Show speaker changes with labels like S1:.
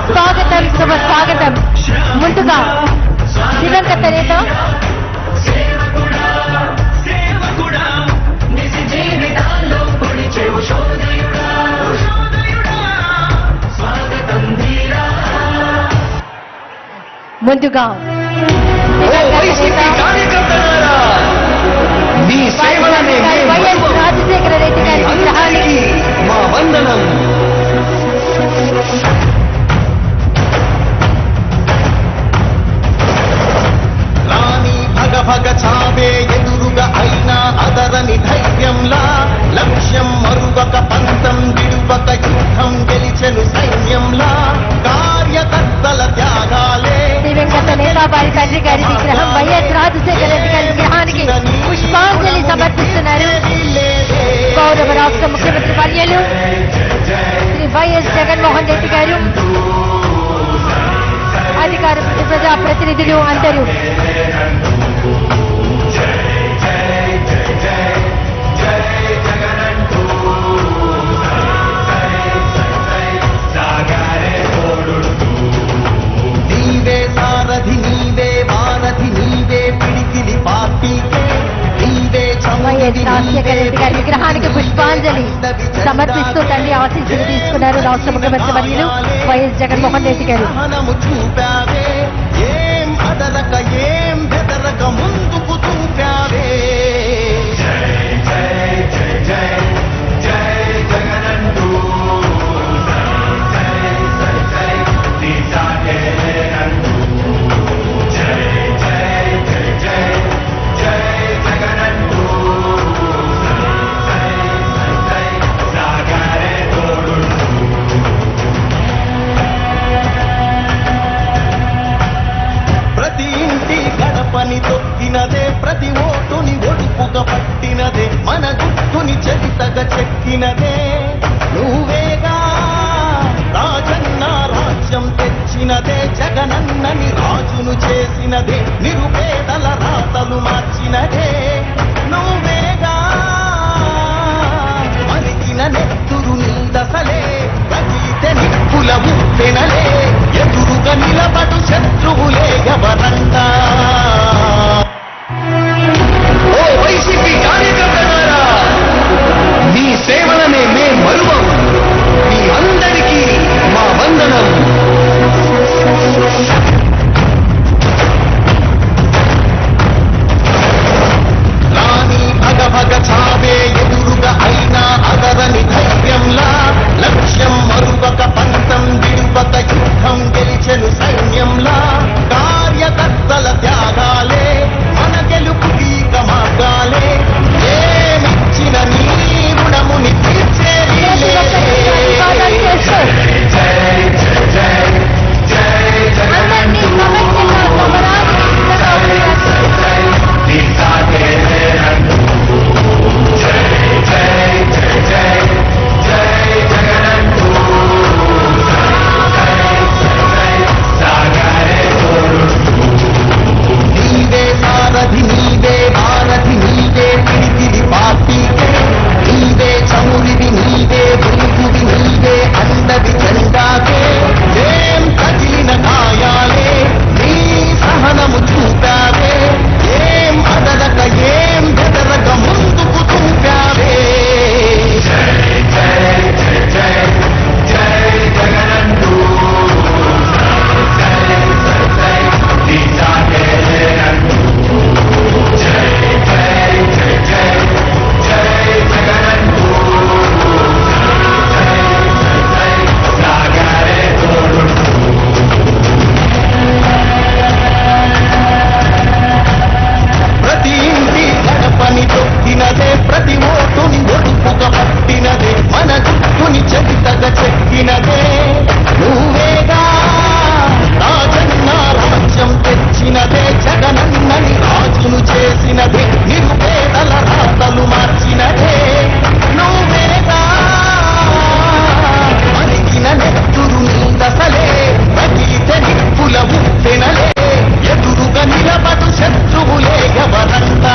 S1: స్వాగతం శుభ స్వాగతం. ముందుగా దివంగత నేత ముందుగా వైఎస్ రాజశేఖర రెడ్డి గారి విగ్రహానికి
S2: మా వందనం. రాణి భగ భగ చావే ఎదురుగా అయినా అదరని ధైర్యంలా లక్ష్యం మరువక పంతం విడువక యుద్ధం గెలిచెను సైన్యంలా కార్యకర్తల త్యాగాలే.
S1: దివంగత నేత వారి తండ్రి గారి విగ్రహం వైఎస్ రాజశేఖర రెడ్డి గారి విగ్రహానికి పుష్పాంజలి సమర్పిస్తున్నారు గౌరవ రాష్ట్ర ముఖ్యమంత్రి వర్యులు శ్రీ వైఎస్ జగన్మోహన్ రెడ్డి గారు, అధికార ప్రజాప్రతినిధులు అందరూ.
S2: నీవే సారథి నీవే వారధి నీవే పిడికిలి పార్టీకే నీవే
S1: వైఎస్ రాజశేఖర రెడ్డి గారి విగ్రహానికి పుష్పాంజలి సమర్పిస్తూ తండ్రి ఆశీస్సులు తీసుకున్నారు రాష్ట్ర ముఖ్యమంత్రి వర్యులు వైఎస్ జగన్మోహన్ రెడ్డి గారు.
S2: చూపావే ఏం అదరక ఏం బెదరక ముందుకు చూపావే. ప్రతి ఇంటి గడపని తొక్కినదే, ప్రతి ఓటుని ఒడుపుగా పట్టినదే, మన గుట్టుని చరితగా చెక్కినదే నువ్వేగా. రాజన్న రాజ్యం తెచ్చినదే, జగనన్నని రాజును చేసినదే, నిరుపేదల రాతలు మార్చినదే నువ్వేగా. మరిగిన నెత్తురు నీదసలే రగిలితే నిప్పుల ఉప్పెనలే, ఎదురుగా నిలబడు శత్రువులే ఎవరంతా. ఓ వైసీపీ కార్యకర్తలారా, మీ సేవలనే మే మరువం. మీ అందరికీ మా వందనం. రాణి భగ భగ చావే ఎదురుగా అయినా అదరని ధైర్యంలా లక్ష్యం మరువక పంతం విడువక యుద్ధం గెలిచెను సైన్యంలా. వినలే ఎదురుగా నిలబడు శత్రువులే ఎవరంతా